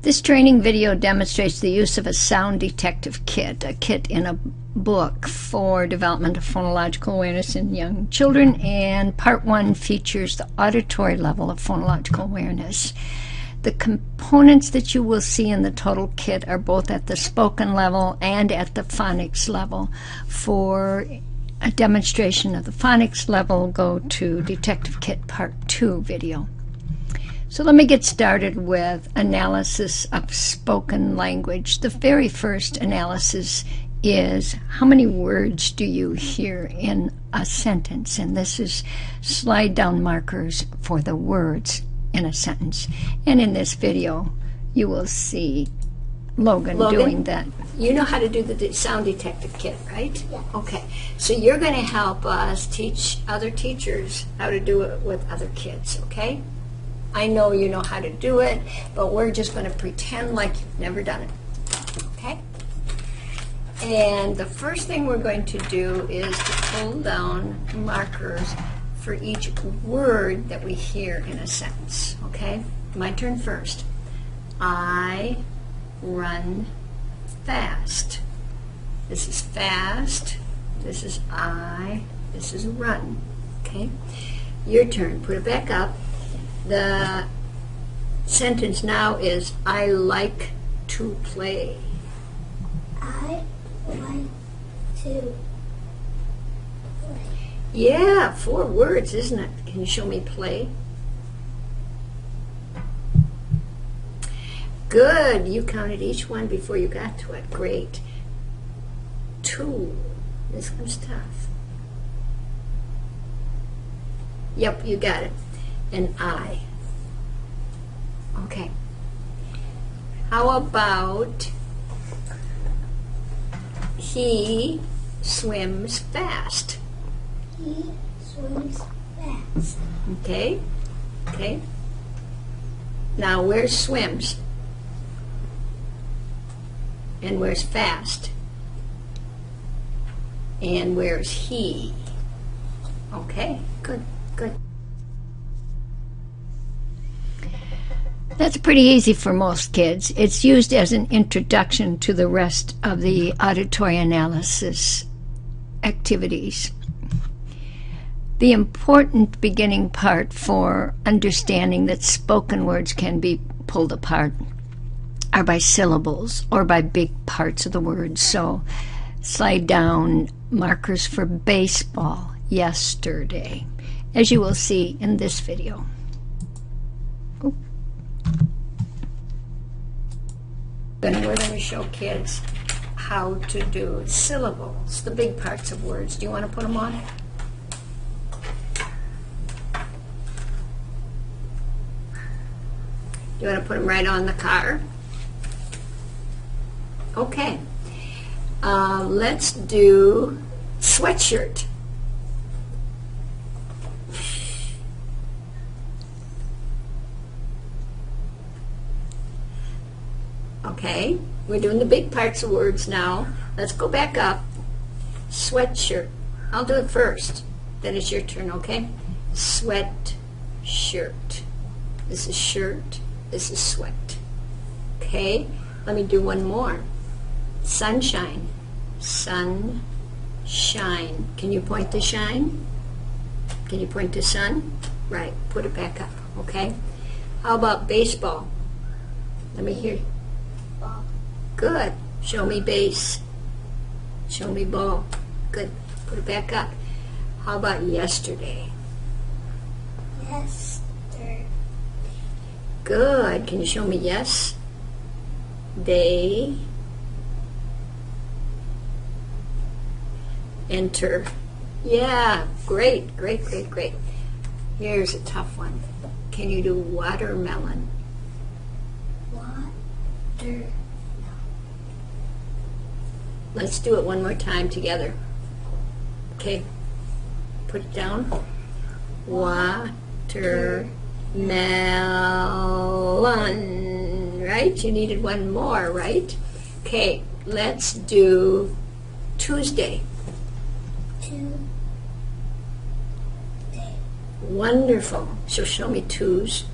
This training video demonstrates the use of a sound detective kit, a kit in a book for development of phonological awareness in young children, and part 1 features the auditory level of phonological awareness. The components that you will see in the total kit are both at the spoken level and at the phonics level. For a demonstration of the phonics level, go to Detective Kit Part 2 video. So let me get started with analysis of spoken language. The very first analysis is how many words do you hear in a sentence? And this is slide down markers for the words in a sentence. And in this video, you will see Logan doing that. You know how to do the sound detective kit, right? Yeah. Okay. So you're going to help us teach other teachers how to do it with other kids, okay? I know you know how to do it, but we're just going to pretend like you've never done it, okay? And the first thing we're going to do is to pull down markers for each word that we hear in a sentence, okay? My turn first. I run fast. This is fast. This is I. This is run, okay? Your turn. Put it back up. The sentence now is, I like to play. I like to play. Yeah, 4 words, isn't it? Can you show me play? Good. You counted each one before you got to it. Great. 2. This one's tough. Yep, you got it. And I. Okay. How about he swims fast? He swims fast. Okay. Okay. Now where's swims? And where's fast? And where's he? Okay, good, good. That's pretty easy for most kids. It's used as an introduction to the rest of the auditory analysis activities. The important beginning part for understanding that spoken words can be pulled apart are by syllables or by big parts of the word. So slide down markers for baseball, yesterday, as you will see in this video. We're going to show kids how to do syllables, the big parts of words. Do you want to put them on? Do you want to put them right on the car? Okay. Let's do sweatshirt. Okay, we're doing the big parts of words now. Let's go back up. Sweatshirt. I'll do it first. Then it's your turn, okay? Sweat shirt. This is shirt. This is sweat. Okay, let me do one more. Sunshine. Sun, shine. Can you point to shine? Can you point to sun? Right, put it back up, okay? How about baseball? Let me hear. Ball. Good. Show me base. Show me ball. Good. Put it back up. How about yesterday? Yesterday. Good. Can you show me yes? Day. Enter. Yeah. Great, great, great, great. Here's a tough one. Can you do watermelon? Water. Let's do it one more time together. Okay. Put it down. Watermelon. Right? You needed one more, right? Okay. Let's do Tuesday. Tuesday. Wonderful. So show me twos.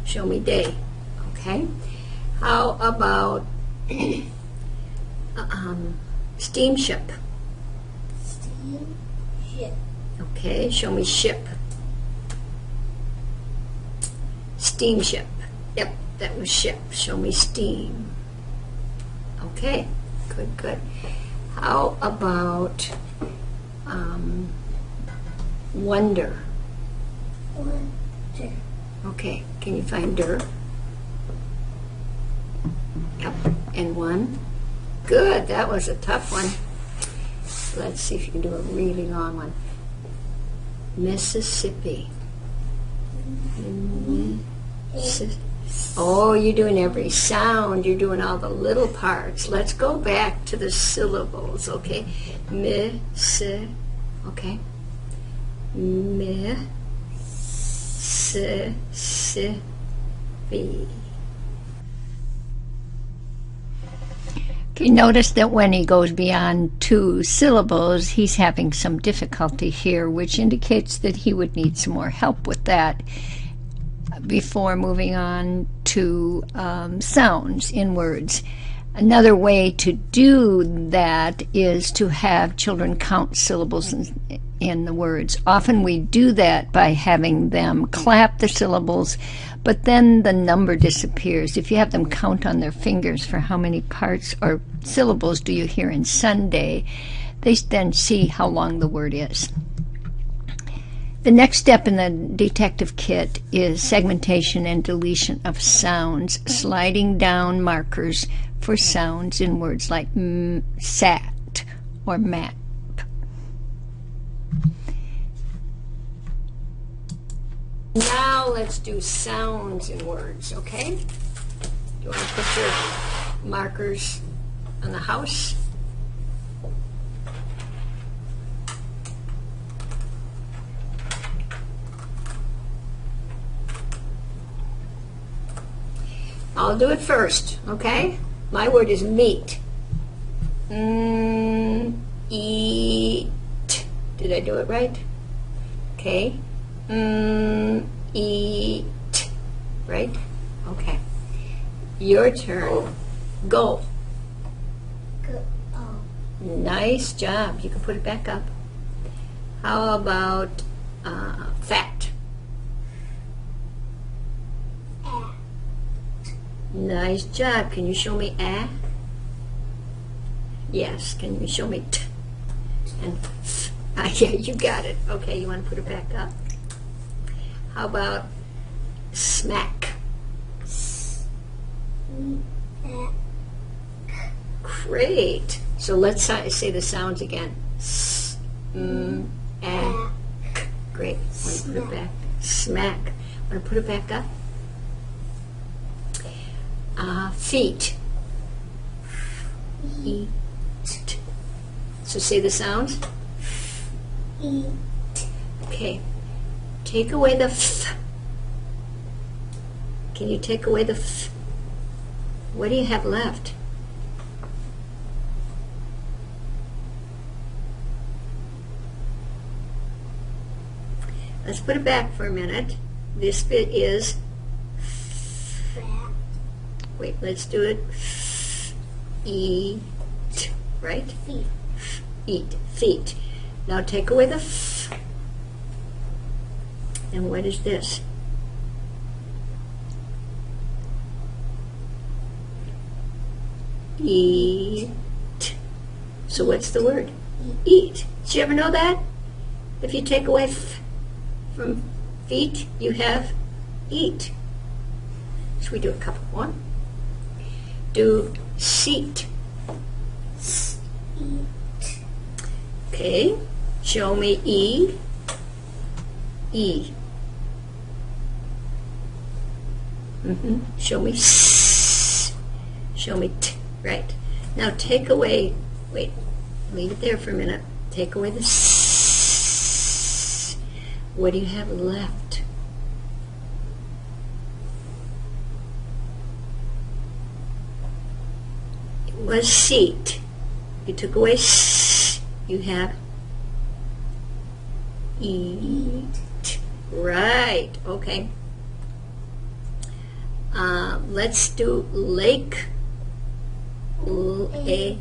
Show me day. Okay. How about steamship? Steamship. Okay, show me ship. Steamship. Yep, that was ship. Show me steam. Okay, good, good. How about wonder? Wonder. Okay, can you find der? Yep, and one. Good, that was a tough one. Let's see if you can do a really long one. Mississippi. Oh, you're doing every sound. You're doing all the little parts. Let's go back to the syllables, okay? Okay. Mississippi. Okay, notice that when he goes beyond 2 syllables, he's having some difficulty here, which indicates that he would need some more help with that before moving on to sounds in words. Another way to do that is to have children count syllables in the words. Often we do that by having them clap the syllables, but then the number disappears. If you have them count on their fingers for how many parts or syllables do you hear in Sunday, they then see how long the word is. The next step in the detective kit is segmentation and deletion of sounds, sliding down markers for sounds in words like sat or map. Now let's do sounds in words, okay? You want to put your markers on the house? I'll do it first, okay? My word is meat. Eat. Did I do it right? Okay. Eat. Right? Okay. Your turn. Go. Go. Nice job. You can put it back up. How about fat? Nice job. Can you show me a? Yes. Can you show me t? And f? Yeah, you got it. Okay, you want to put it back up? How about smack? Great. So let's say the sounds again. S, m, a, k. Great. Want to put it back? Smack. Want to put it back up? Feet. Eat. So say the sounds. Eat. Okay. Take away the f. Can you take away the f? What do you have left? Let's put it back for a minute. This bit is wait, let's do it. Eat, right? Feet. Eat, feet. Now take away the f. And what is this? Eat. So what's the word? Eat. Did you ever know that? If you take away f from feet, you have eat. Should we do a couple more? Do seat. Eat. Okay. Show me E. E. Show me S. Show me T. Right. Now take away, wait, leave it there for a minute. Take away the S. What do you have left? It was seat. You took away S. You have eat. Right. Okay. Let's do lake. Lake.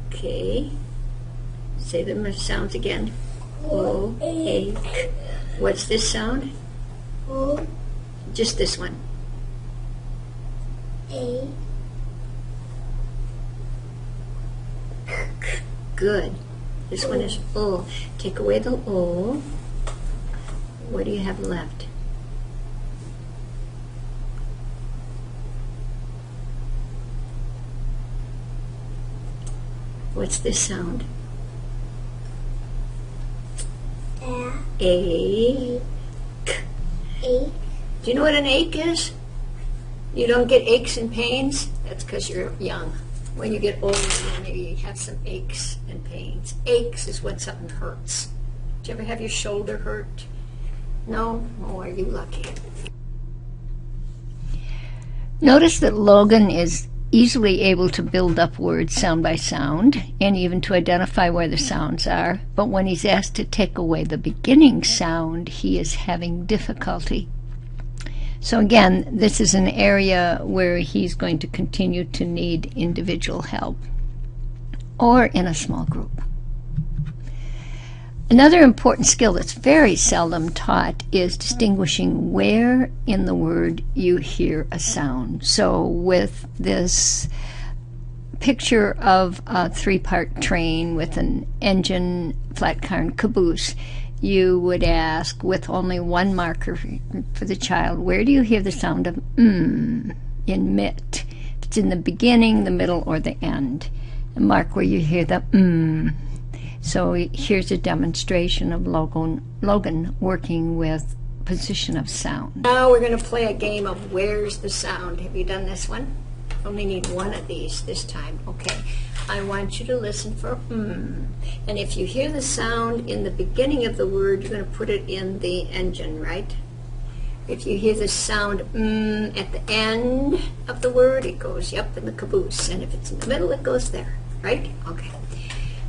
Okay. Say the sounds again. Lake. What's this sound? O, Just this one. A, Good. This one is O. Take away the O. What do you have left? What's this sound? A, Ache. A, Do you know what an ache is? You don't get aches and pains? That's because you're young. When you get older, maybe you have some aches and pains. Aches is when something hurts. Do you ever have your shoulder hurt? No? Oh, are you lucky? Notice that Logan is easily able to build up words sound by sound and even to identify where the sounds are, but when he's asked to take away the beginning sound, he is having difficulty. So again, this is an area where he's going to continue to need individual help or in a small group. Another important skill that's very seldom taught is distinguishing where in the word you hear a sound. So with this picture of a three-part train with an engine, flat car, and caboose, you would ask, with only one marker for the child, where do you hear the sound of in mit? If it's in the beginning, the middle, or the end. And mark where you hear the So here's a demonstration of Logan working with position of sound. Now we're going to play a game of where's the sound. Have you done this one? Only need one of these this time. Okay. I want you to listen for And if you hear the sound in the beginning of the word, you're going to put it in the engine, right? If you hear the sound at the end of the word, it goes up in the caboose. And if it's in the middle, it goes there, right? Okay.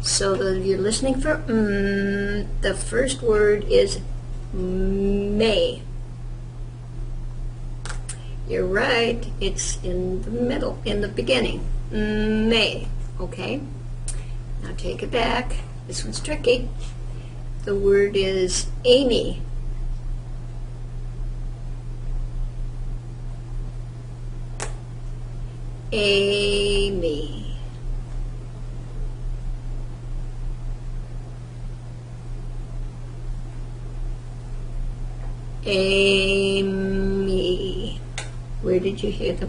So you're listening for the first word is may. You're right, it's in the middle, in the beginning. May. Okay. Now take it back. This one's tricky. The word is Amy. Amy. Amy. Where did you hear the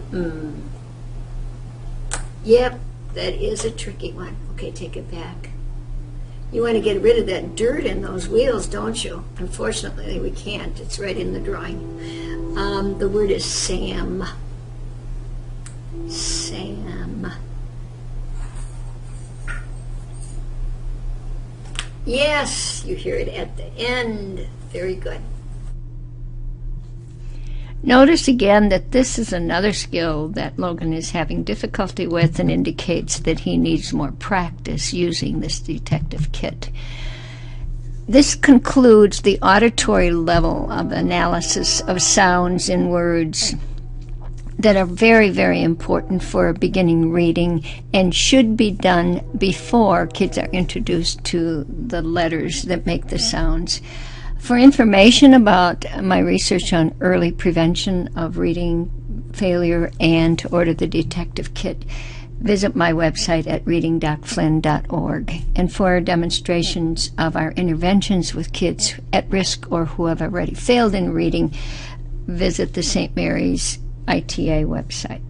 Yep, that is a tricky one. Okay, take it back. You want to get rid of that dirt in those wheels, don't you? Unfortunately, we can't. It's right in the drawing. The word is Sam. Sam. Yes, you hear it at the end. Very good. Notice again that this is another skill that Logan is having difficulty with and indicates that he needs more practice using this detective kit. This concludes the auditory level of analysis of sounds in words that are very, very important for beginning reading and should be done before kids are introduced to the letters that make the sounds. For information about my research on early prevention of reading failure and to order the detective kit, visit my website at reading.flynn.org. And for demonstrations of our interventions with kids at risk or who have already failed in reading, visit the St. Mary's ITA website.